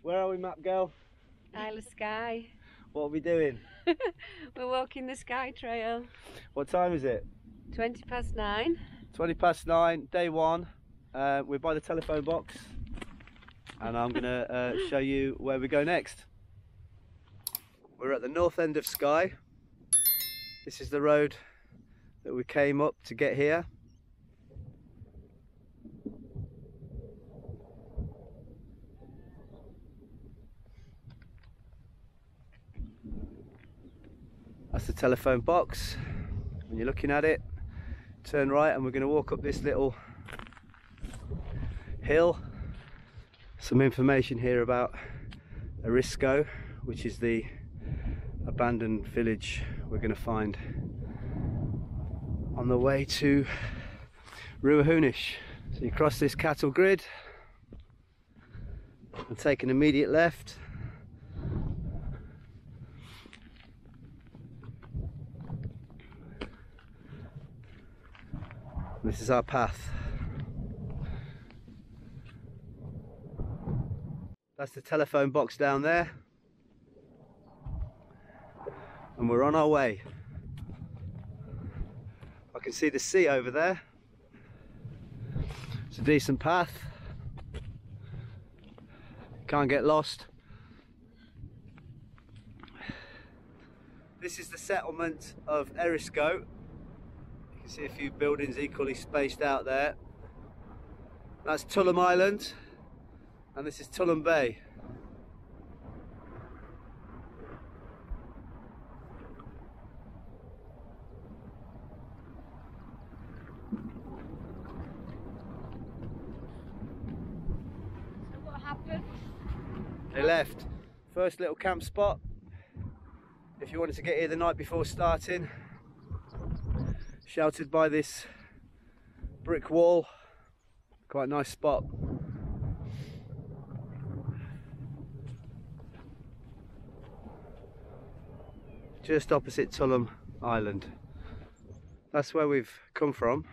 Where are we, map girl? Isle of Skye. What are we doing? We're walking the Skye Trail. What time is it? 9:20. 9:20, day one. We're by the telephone box and I'm going to show you where we go next. We're at the north end of Skye. This is the road that we came up to get here. That's the telephone box. When you're looking at it, turn right and we're going to walk up this little hill. Some information here about Skye, which is the abandoned village we're going to find on the way to Ruahunish. So you cross this cattle grid and take an immediate left. This is our path. That's the telephone box down there. And we're on our way. I can see the sea over there. It's a decent path. Can't get lost. This is the settlement of Skye. You can see a few buildings equally spaced out there. That's Tullum Island, and this is Tullum Bay. So what happened? They left. First little camp spot. If you wanted to get here the night before starting, sheltered by this brick wall. Quite a nice spot. Just opposite Tullum Island. That's where we've come from.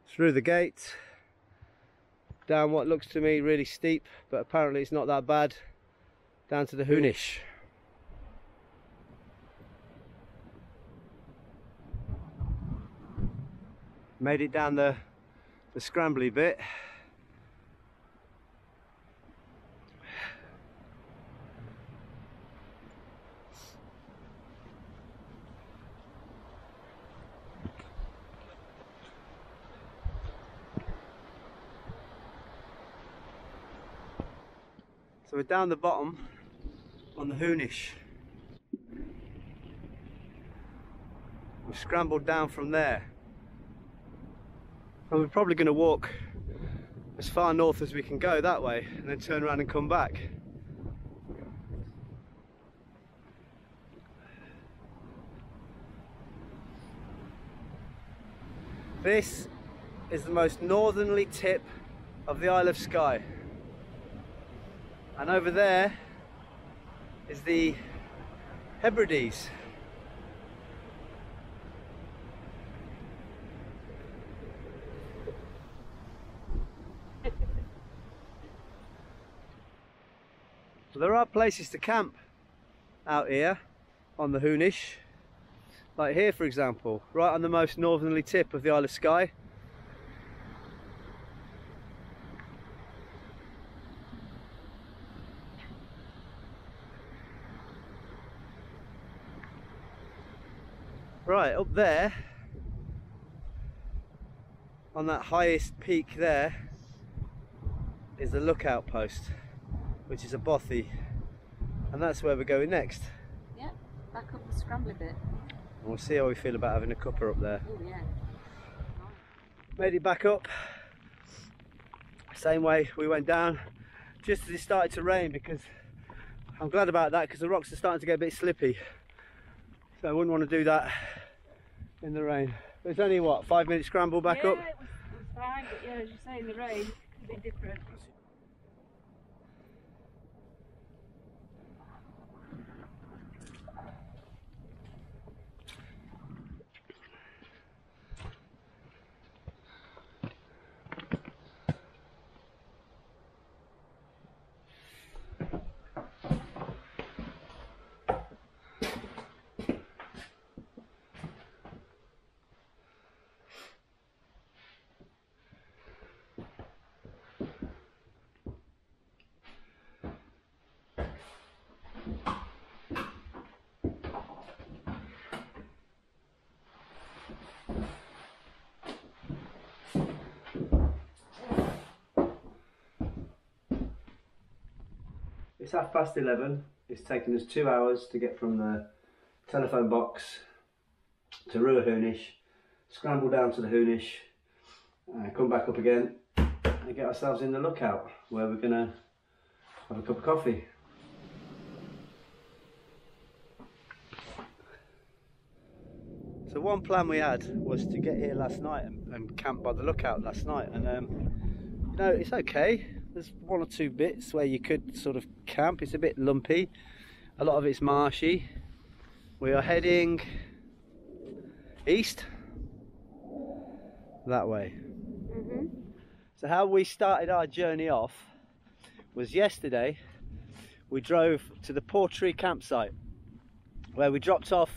Through the gate, down what looks to me really steep, but apparently it's not that bad, down to the Hunish. Made it down the scrambly bit. So we're down the bottom on the Hunish. We've scrambled down from there. And we're probably going to walk as far north as we can go that way and then turn around and come back. This is the most northerly tip of the Isle of Skye. And over there is the Hebrides. There are places to camp out here on the Hunish, like here for example, right on the most northerly tip of the Isle of Skye. Right up there, on that highest peak there, is the lookout post, which is a bothy, and that's where we're going next. Yeah, back up the scrambly bit. And we'll see how we feel about having a cuppa up there. Oh yeah. Made it back up, same way we went down, just as it started to rain, because I'm glad about that, because the rocks are starting to get a bit slippy. So I wouldn't want to do that in the rain. But it's only what, 5-minute scramble back up? Yeah, it was fine, but yeah, as you say, in the rain, it's a bit different. It's 11:30. It's taken us 2 hours to get from the telephone box to Ruahoonish, scramble down to the Hoonish, come back up again and get ourselves in the lookout where we're going to have a cup of coffee. So one plan we had was to get here last night and camp by the lookout last night, and you know, it's okay. There's one or two bits where you could sort of camp. It's a bit lumpy, a lot of it's marshy. We are heading east, that way. So how we started our journey off was yesterday. We drove to the Portree campsite where we dropped off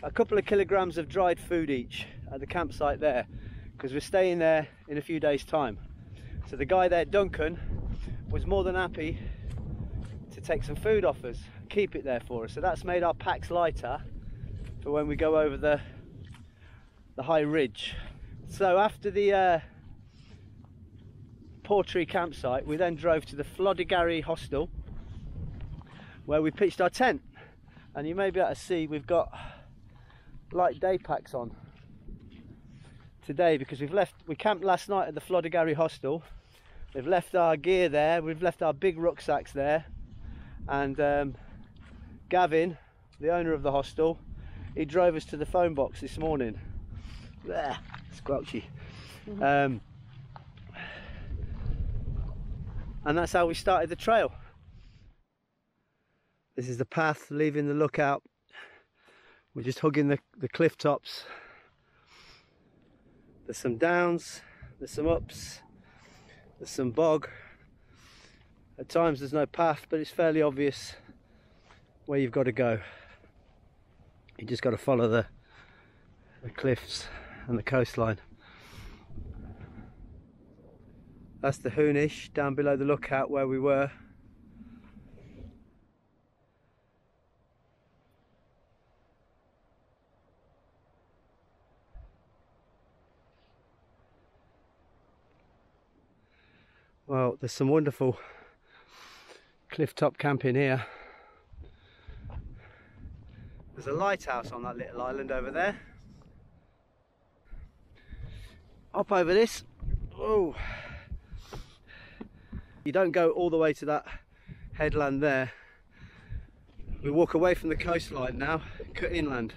a couple of kilograms of dried food each at the campsite there, because we're staying there in a few days' time. So the guy there, Duncan, was more than happy to take some food off us, keep it there for us. So that's made our packs lighter for when we go over the high ridge. So after the Portree campsite, we then drove to the Flodigarry hostel where we pitched our tent. And you may be able to see we've got light day packs on today because we camped last night at the Flodigarry hostel. We've left our gear there, we've left our big rucksacks there, and Gavin, the owner of the hostel, he drove us to the phone box this morning. There, squelchy. And that's how we started the trail. This is the path leaving the lookout. We're just hugging the cliff tops. There's some downs, there's some ups, there's some bog. At times there's no path, but it's fairly obvious where you've got to go. You just got to follow the cliffs and the coastline. That's the Hoonish down below the lookout where we were. Well, there's some wonderful cliff top camping here. There's a lighthouse on that little island over there. Up over this. Oh, you don't go all the way to that headland there. We walk away from the coastline now, cut inland.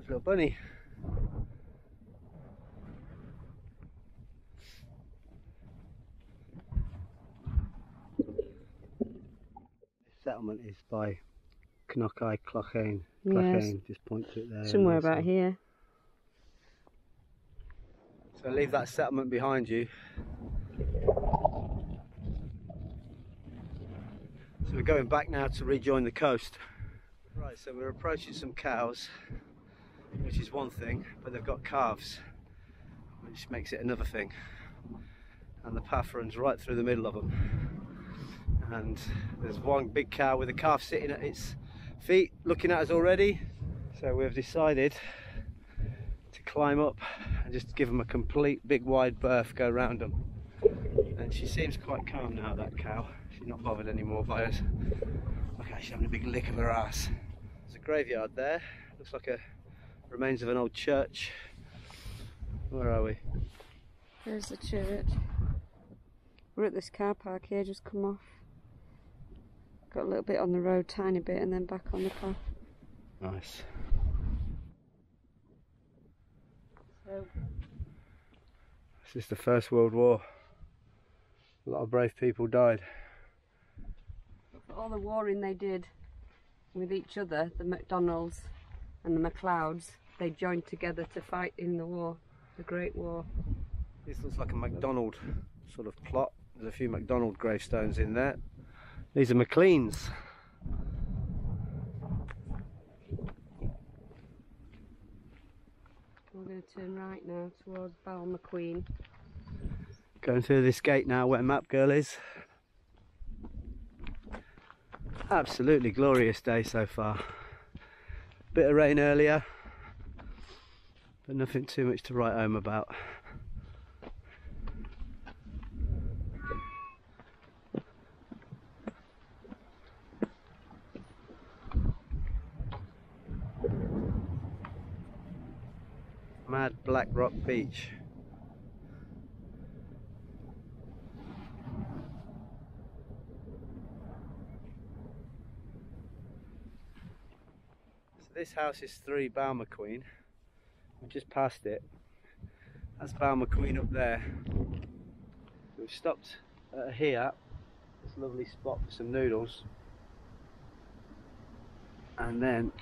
Little bunny. This settlement is by Skye, Clochane. Yes. Just point to it there. Somewhere about here. So leave that settlement behind you. So we're going back now to rejoin the coast. Right, so we're approaching some cows, which is one thing, but they've got calves, which makes it another thing. And the path runs right through the middle of them. And there's one big cow with a calf sitting at its feet, looking at us already. So we've decided to climb up and just give them a complete big wide berth, go round them. And she seems quite calm now, that cow. She's not bothered anymore by us. Okay, she's having a big lick of her ass. There's a graveyard there. Looks like a remains of an old church. Where are we? There's the church. We're at this car park here, just come off. Got a little bit on the road, tiny bit, and then back on the path. Nice. So, this is the First World War. A lot of brave people died. for all the warring they did with each other, the MacDonalds and the MacLeods, they joined together to fight in the war, the Great War. This looks like a MacDonald sort of plot. There's a few MacDonald gravestones in there. These are MacLeans. We're going to turn right now towards Balmacqueen. Going through this gate now where Map Girl is. Absolutely glorious day so far. Bit of rain earlier, but nothing too much to write home about. Mad Black Rock Beach. So this house is 3 Balmer Queen. We just passed it. That's Balmer Queen up there. We've stopped here. This lovely spot for some noodles. And then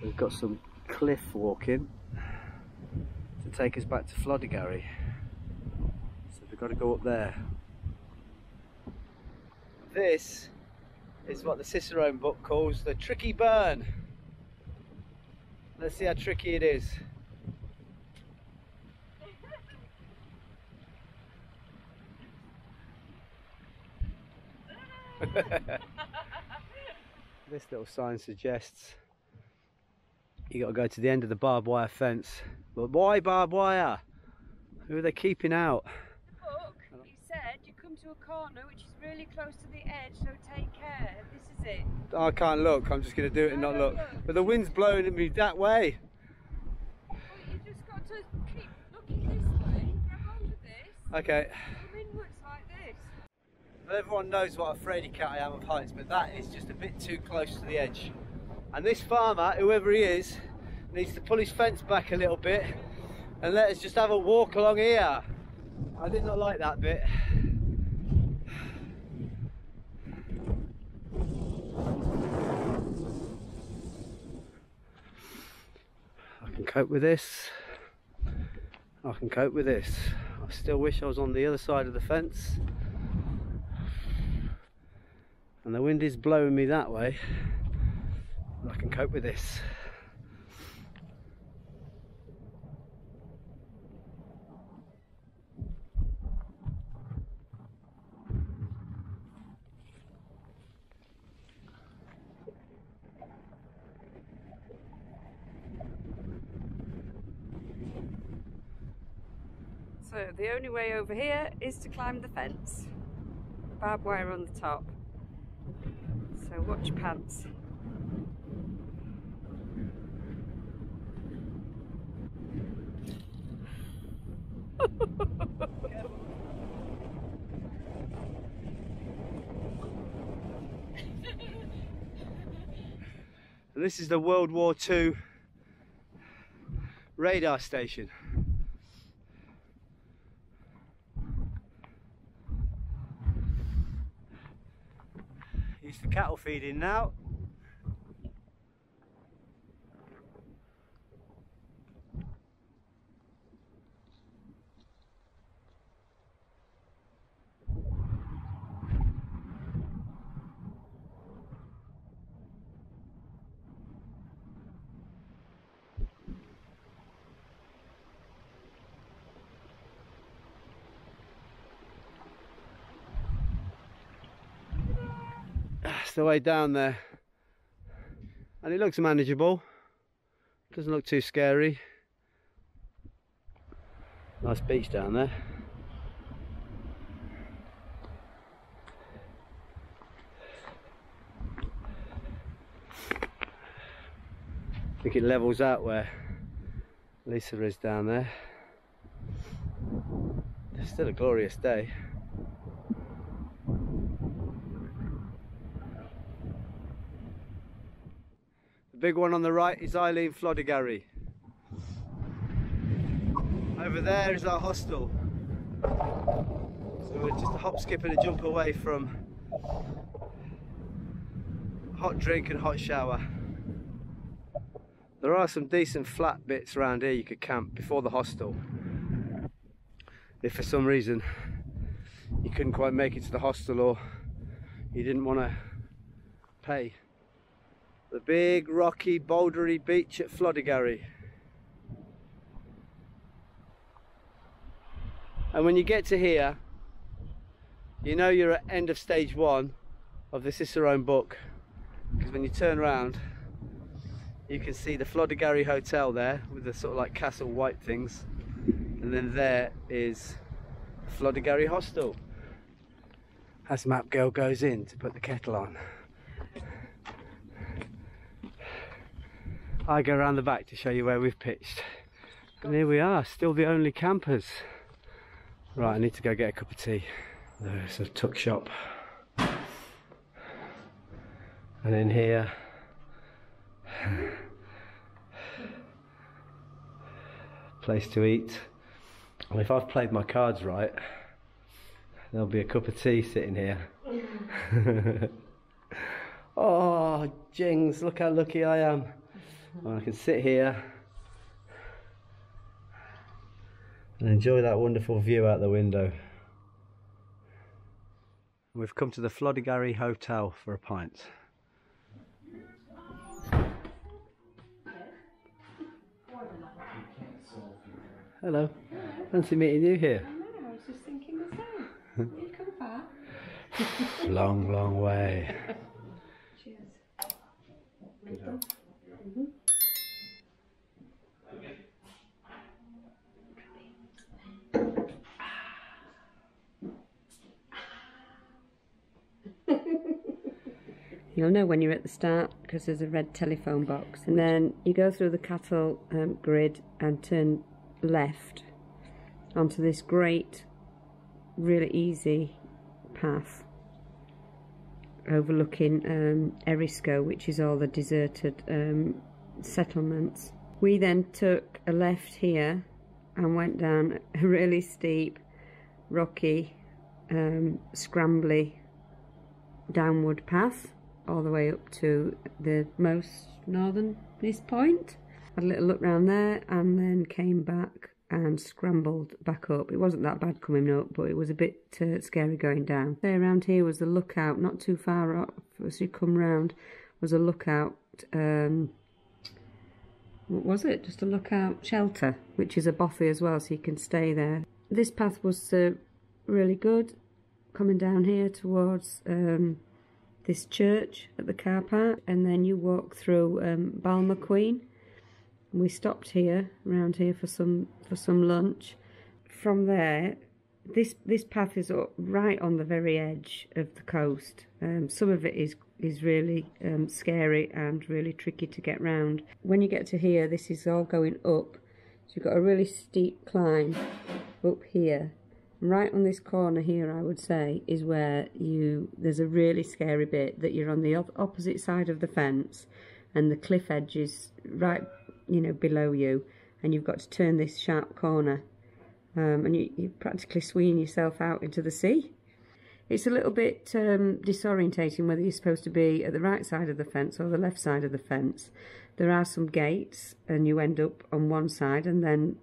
we've got some cliff walking to take us back to Flodigarry. So we've got to go up there. This is what the Cicerone book calls the tricky burn. Let's see how tricky it is. This little sign suggests you got to go to the end of the barbed wire fence. But why barbed wire? Who are they keeping out? The book, he said you come to a corner which is really close to the edge, so take care. This is it. I can't look, I'm just going to do it and not look. But the wind's blowing at me that way. Well, you just got to keep looking this way, grab onto this. Okay. Come inwards like this. Well, everyone knows what a fraidy cat I am of heights, but that is just a bit too close to the edge. And this farmer, whoever he is, needs to pull his fence back a little bit and let us just have a walk along here. I did not like that bit. I can cope with this. I can cope with this. I still wish I was on the other side of the fence. And the wind is blowing me that way. I can cope with this. So the only way over here is to climb the fence. Barbed wire on the top. So watch pants. This is the World War II radar station. Used for cattle feeding now. That's the way down there, and it looks manageable, doesn't look too scary. Nice beach down there. I think it levels out where Lisa is down there. It's still a glorious day. The big one on the right is Eileen Flodigarry. Over there is our hostel. So we're just a hop, skip and a jump away from hot drink and hot shower. There are some decent flat bits around here you could camp before the hostel. If for some reason you couldn't quite make it to the hostel or you didn't want to pay. The big rocky bouldery beach at Flodigarry. And when you get to here, You know you're at end of stage 1 of the Cicerone book, because when you turn around you can see the Flodigarry hotel there with the sort of like castle white things, and then there is Flodigarry hostel. As map girl goes in to put the kettle on, I go around the back to show you where we've pitched, and here we are, still the only campers. Right, I need to go get a cup of tea. There's a tuck shop, and in here place to eat, and if I've played my cards right, there'll be a cup of tea sitting here. Oh jings, look how lucky I am. Well, I can sit here and enjoy that wonderful view out the window. We've come to the Flodigarry Hotel for a pint. Hello, fancy meeting you here. I know, I was just thinking the same. You come far? Long, long way. Cheers. You'll know when you're at the start because there's a red telephone box, and then you go through the cattle grid and turn left onto this great, really easy path overlooking Erisco, which is all the deserted settlements. We then took a left here and went down a really steep, rocky, scrambly downward path all the way up to the most northernest point. Had a little look round there and then came back and scrambled back up. It wasn't that bad coming up, but it was a bit scary going down. So around here was the lookout, not too far up as you come round, was a lookout, what was it? Just a lookout shelter, which is a bothy as well, so you can stay there. This path was really good, coming down here towards this church at the car park, and then you walk through Balmaqueen. We stopped here, around here, for some lunch. From there, this path is right on the very edge of the coast. Some of it is really scary and really tricky to get round. When you get to here, this is all going up, so you've got a really steep climb up here. Right on this corner here, I would say, is where there's a really scary bit that you're on the opposite side of the fence, and the cliff edge is right, below you, and you've got to turn this sharp corner, and you're practically swinging yourself out into the sea. It's a little bit disorientating whether you're supposed to be at the right side of the fence or the left side of the fence. There are some gates, and you end up on one side and then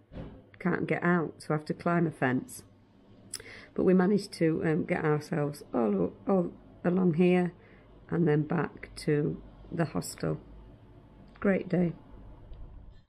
can't get out, so have to climb a fence. But we managed to get ourselves all along here and then back to the hostel. Great day.